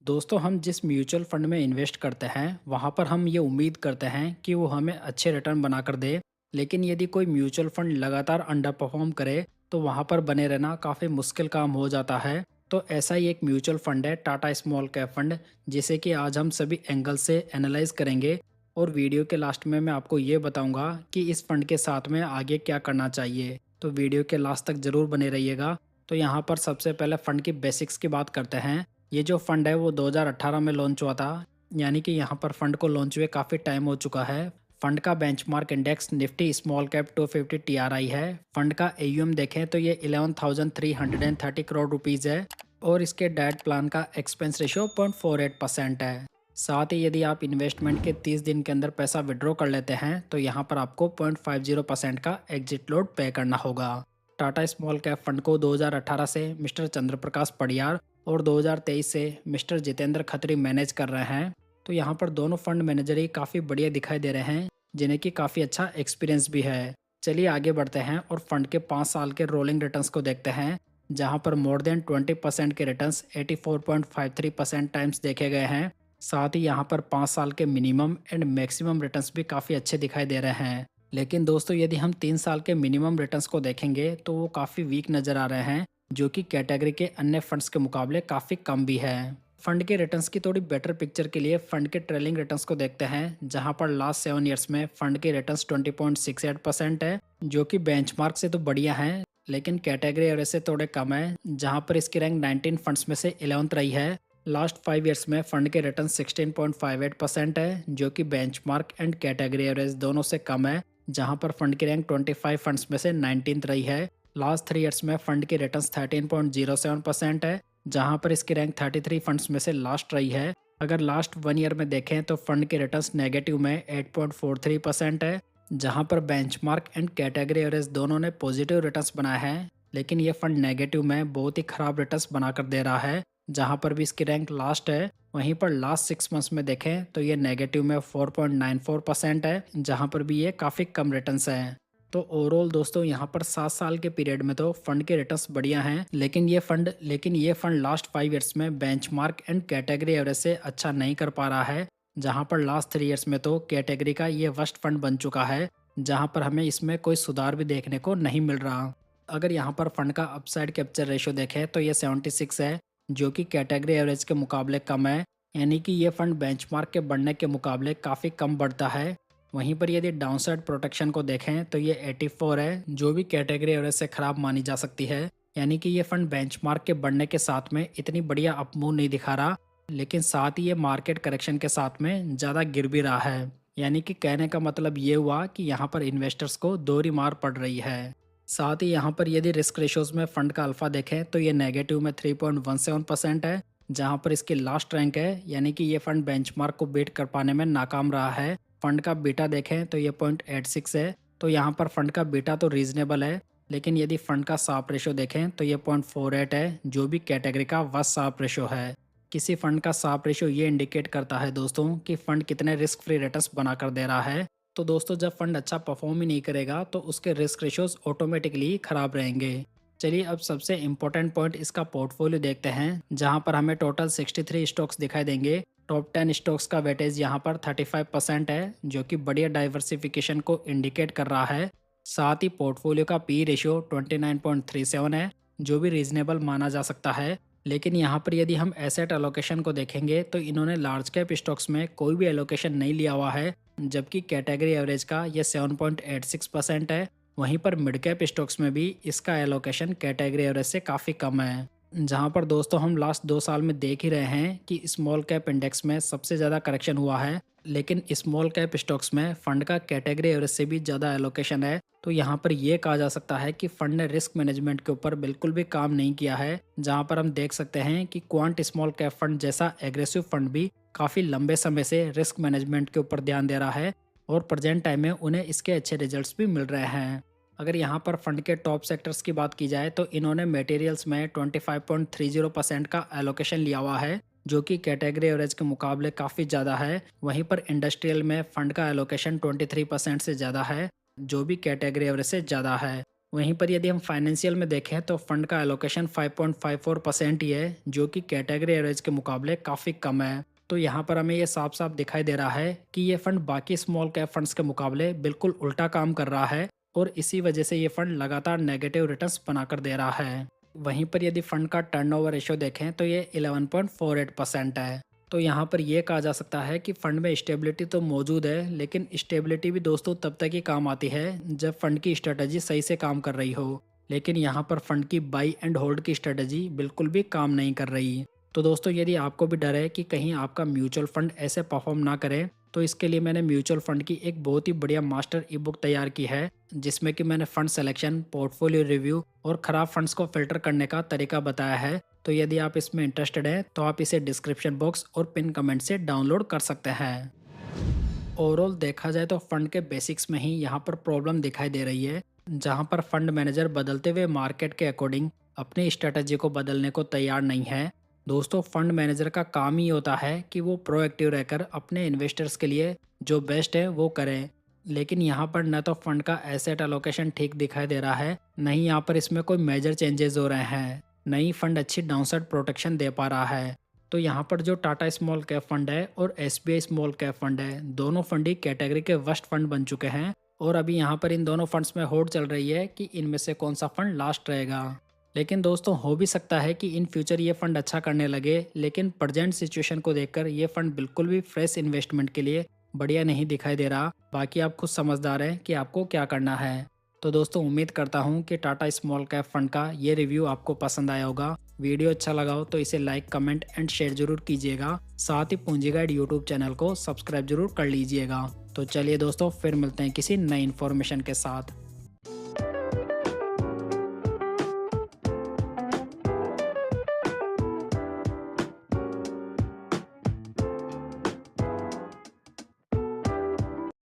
दोस्तों हम जिस म्यूचुअल फंड में इन्वेस्ट करते हैं वहाँ पर हम ये उम्मीद करते हैं कि वो हमें अच्छे रिटर्न बना कर दे। लेकिन यदि कोई म्यूचुअल फंड लगातार अंडर परफॉर्म करे तो वहाँ पर बने रहना काफ़ी मुश्किल काम हो जाता है। तो ऐसा ही एक म्यूचुअल फंड है टाटा स्मॉल कैप फंड, जिसे कि आज हम सभी एंगल से एनालाइज करेंगे। और वीडियो के लास्ट में मैं आपको ये बताऊंगा कि इस फंड के साथ में आगे क्या करना चाहिए। तो वीडियो के लास्ट तक ज़रूर बने रहिएगा। तो यहाँ पर सबसे पहले फंड की बेसिक्स की बात करते हैं। ये जो फंड है वो 2018 में लॉन्च हुआ था, यानी कि यहाँ पर फंड को लॉन्च हुए काफ़ी टाइम हो चुका है। फंड का benchmark index Nifty small cap 250 TRI है। फंड का एयूएम देखें तो ये 11,330 करोड़ रुपीज़ है। और इसके डाइट प्लान का एक्सपेंस रेशियो 0.48% है। साथ ही यदि आप इन्वेस्टमेंट के 30 दिन के अंदर पैसा विड्रॉ कर लेते हैं तो यहाँ पर आपको 0.50% का एग्जिट लोड पे करना होगा। टाटा स्मॉल कैप फंड को 2018 से मिस्टर चंद्र प्रकाश पडियार और 2023 से मिस्टर जितेंद्र खत्री मैनेज कर रहे हैं। तो यहाँ पर दोनों फंड मैनेजर ही काफ़ी बढ़िया दिखाई दे रहे हैं, जिन्हें कि काफ़ी अच्छा एक्सपीरियंस भी है। चलिए आगे बढ़ते हैं और फंड के 5 साल के रोलिंग रिटर्न्स को देखते हैं, जहाँ पर मोर देन 20% के रिटर्न्स 84.53% टाइम्स देखे गए हैं। साथ ही यहाँ पर 5 साल के मिनिमम एंड मैक्सिमम रिटर्न्स भी काफ़ी अच्छे दिखाई दे रहे हैं। लेकिन दोस्तों यदि हम 3 साल के मिनिमम रिटर्न्स को देखेंगे तो वो काफ़ी वीक नज़र आ रहे हैं, जो कि कैटेगरी के अन्य फंड्स के मुकाबले काफ़ी कम भी है। फंड के रिटर्न्स की थोड़ी बेटर पिक्चर के लिए फंड के ट्रेलिंग रिटर्न्स को देखते हैं, जहां पर लास्ट 7 ईयर्स में फंड के रिटर्न्स 20.68% है, जो कि बेंचमार्क से तो बढ़िया है लेकिन कैटेगरी एवरेज से थोड़े कम है, जहां पर इसकी रैंक 19 फंड्स में से 11th रही है। लास्ट 5 ईयर्स में फंड के रिटर्न 16.58% है, जो कि बेंचमार्क एंड कैटेगरी एवरेज दोनों से कम है, जहां पर फंड की रैंक 25 फंड्स में से 19th रही है। लास्ट 3 ईयर्स में फंड की रिटर्न्स 13.07% है, जहां पर इसकी रैंक 33 फंड्स में से लास्ट रही है। अगर लास्ट 1 ईयर में देखें तो फंड के रिटर्न्स नेगेटिव में 8.43% है, जहां पर बेंचमार्क एंड कैटेगरी एवरेज दोनों ने पॉजिटिव रिटर्न्स बनाए हैं। लेकिन ये फंड नेगेटिव में बहुत ही खराब रिटर्न्स बनाकर दे रहा है, जहां पर भी इसकी रैंक लास्ट है। वहीं पर लास्ट 6 मंथ्स में देखें तो ये नेगेटिव में 4.94% है, जहां पर भी ये काफ़ी कम रिटर्न्स हैं। तो ओवरऑल दोस्तों यहाँ पर 7 साल के पीरियड में तो फंड के रिटर्न्स बढ़िया हैं, लेकिन ये फंड लास्ट 5 ईयर्स में बेंचमार्क एंड कैटेगरी एवरेज से अच्छा नहीं कर पा रहा है, जहाँ पर लास्ट 3 ईयर्स में तो कैटेगरी का ये वर्स्ट फंड बन चुका है, जहाँ पर हमें इसमें कोई सुधार भी देखने को नहीं मिल रहा। अगर यहाँ पर फंड का अपसाइड कैप्चर रेशियो देखें तो ये 76 है, जो कि कैटेगरी एवरेज के मुकाबले कम है, यानी कि ये फंड बेंचमार्क के बढ़ने के मुकाबले काफ़ी कम बढ़ता है। वहीं पर यदि डाउनसाइड प्रोटेक्शन को देखें तो ये 84 है, जो भी कैटेगरी एवरेज से खराब मानी जा सकती है, यानी कि ये फंड बेंचमार्क के बढ़ने के साथ में इतनी बढ़िया अपमूव नहीं दिखा रहा, लेकिन साथ ही ये मार्केट करेक्शन के साथ में ज़्यादा गिर भी रहा है। यानी कि कहने का मतलब ये हुआ कि यहाँ पर इन्वेस्टर्स को दोहरी मार पड़ रही है। साथ ही यहाँ पर यदि रिस्क रेशियोज में फंड का अल्फा देखें तो ये नेगेटिव में 3.17% है, जहाँ पर इसकी लास्ट रैंक है, यानी कि ये फंड बेंचमार्क को बीट कर पाने में नाकाम रहा है। फंड का बीटा देखें तो ये 0.86 है, तो यहाँ पर फंड का बीटा तो रीजनेबल है, लेकिन यदि फंड का साप रेशो देखें तो ये 0.48 है, जो भी कैटेगरी का वर्स्ट साप रेशो है। किसी फंड का साप रेशो ये इंडिकेट करता है दोस्तों कि फंड कितने रिस्क फ्री रिटर्न्स बनाकर दे रहा है। तो दोस्तों जब फंड अच्छा परफॉर्म ही नहीं करेगा तो उसके रिस्क रेशियोज ऑटोमेटिकली खराब रहेंगे। चलिए अब सबसे इम्पोर्टेंट पॉइंट इसका पोर्टफोलियो देखते हैं, जहां पर हमें टोटल 63 स्टॉक्स दिखाई देंगे। टॉप 10 स्टॉक्स का वेटेज यहाँ पर 35% है, जो कि बढ़िया डाइवर्सिफिकेशन को इंडिकेट कर रहा है। साथ ही पोर्टफोलियो का पी रेशियो 29.37 है, जो भी रीजनेबल माना जा सकता है। लेकिन यहाँ पर यदि हम एसेट एलोकेशन को देखेंगे तो इन्होंने लार्ज कैप स्टॉक्स में कोई भी एलोकेशन नहीं लिया हुआ है, जबकि कैटेगरी एवरेज का ये 7.86% है। वहीं पर मिड कैप स्टॉक्स में भी इसका एलोकेशन कैटेगरी एवरेज से काफ़ी कम है। जहां पर दोस्तों हम लास्ट 2 साल में देख ही रहे हैं कि स्मॉल कैप इंडेक्स में सबसे ज़्यादा करेक्शन हुआ है, लेकिन स्मॉल कैप स्टॉक्स में फंड का कैटेगरी एवरेज से भी ज़्यादा एलोकेशन है। तो यहाँ पर यह कहा जा सकता है कि फंड ने रिस्क मैनेजमेंट के ऊपर बिल्कुल भी काम नहीं किया है, जहाँ पर हम देख सकते हैं कि क्वांट स्मॉल कैप फंड जैसा एग्रेसिव फंड भी काफ़ी लंबे समय से रिस्क मैनेजमेंट के ऊपर ध्यान दे रहा है, और प्रेजेंट टाइम में उन्हें इसके अच्छे रिजल्ट्स भी मिल रहे हैं। अगर यहाँ पर फंड के टॉप सेक्टर्स की बात की जाए तो इन्होंने मटेरियल्स में 25.30% का एलोकेशन लिया हुआ है, जो कि कैटेगरी एवरेज के मुकाबले काफ़ी ज़्यादा है। वहीं पर इंडस्ट्रियल में फंड का एलोकेशन 23% से ज़्यादा है, जो भी कैटेगरी एवरेज से ज़्यादा है। वहीं पर यदि हम फाइनेंशियल में देखें तो फंड का एलोकेशन 5.54% ही है, जो कि कैटेगरी एवरेज के मुकाबले काफ़ी कम है। तो यहाँ पर हमें ये साफ साफ दिखाई दे रहा है कि ये फंड बाकी स्मॉल कैप फंड्स के मुकाबले बिल्कुल उल्टा काम कर रहा है और इसी वजह से ये फंड लगातार नेगेटिव रिटर्न्स बनाकर दे रहा है। वहीं पर यदि फंड का टर्नओवर रेशियो देखें तो ये 11.48% है। तो यहाँ पर यह कहा जा सकता है कि फंड में स्टेबिलिटी तो मौजूद है, लेकिन स्टेबिलिटी भी दोस्तों तब तक ही काम आती है जब फंड की स्ट्रेटजी सही से काम कर रही हो। लेकिन यहाँ पर फंड की बाई एंड होल्ड की स्ट्रेटजी बिल्कुल भी काम नहीं कर रही। तो दोस्तों यदि आपको भी डर है कि कहीं आपका म्यूचुअल फंड ऐसे परफॉर्म ना करे, तो इसके लिए मैंने म्यूचुअल फंड की एक बहुत ही बढ़िया मास्टर ई बुक तैयार की है, जिसमें कि मैंने फंड सिलेक्शन, पोर्टफोलियो रिव्यू और खराब फंड्स को फिल्टर करने का तरीका बताया है। तो यदि आप इसमें इंटरेस्टेड हैं तो आप इसे डिस्क्रिप्शन बॉक्स और पिन कमेंट से डाउनलोड कर सकते हैं। ओवरऑल देखा जाए तो फंड के बेसिक्स में ही यहाँ पर प्रॉब्लम दिखाई दे रही है, जहाँ पर फंड मैनेजर बदलते हुए मार्केट के अकॉर्डिंग अपनी स्ट्रेटजी को बदलने को तैयार नहीं है। दोस्तों फंड मैनेजर का काम ही होता है कि वो प्रोएक्टिव रहकर अपने इन्वेस्टर्स के लिए जो बेस्ट है वो करें। लेकिन यहाँ पर न तो फंड का एसेट एलोकेशन ठीक दिखाई दे रहा है, न ही यहाँ पर इसमें कोई मेजर चेंजेस हो रहे हैं, न ही फंड अच्छी डाउनसाइड प्रोटेक्शन दे पा रहा है। तो यहाँ पर जो टाटा स्मॉल कैप फंड है और एसबीआई स्मॉल कैप फंड है, दोनों फंड ही कैटेगरी के वर्स्ट फंड बन चुके हैं और अभी यहाँ पर इन दोनों फंड्स में होड़ चल रही है कि इनमें से कौन सा फंड लास्ट रहेगा। लेकिन दोस्तों हो भी सकता है कि इन फ्यूचर ये फंड अच्छा करने लगे, लेकिन प्रेजेंट सिचुएशन को देखकर ये फंड बिल्कुल भी फ्रेश इन्वेस्टमेंट के लिए बढ़िया नहीं दिखाई दे रहा। बाकी आप खुद समझदार हैं कि आपको क्या करना है। तो दोस्तों उम्मीद करता हूँ कि टाटा स्मॉल कैप फंड का ये रिव्यू आपको पसंद आया होगा। वीडियो अच्छा लगा हो तो इसे लाइक, कमेंट एंड शेयर जरूर कीजिएगा। साथ ही पूंजी गाइड यूट्यूब चैनल को सब्सक्राइब जरूर कर लीजिएगा। तो चलिए दोस्तों फिर मिलते हैं किसी नई इन्फॉर्मेशन के साथ।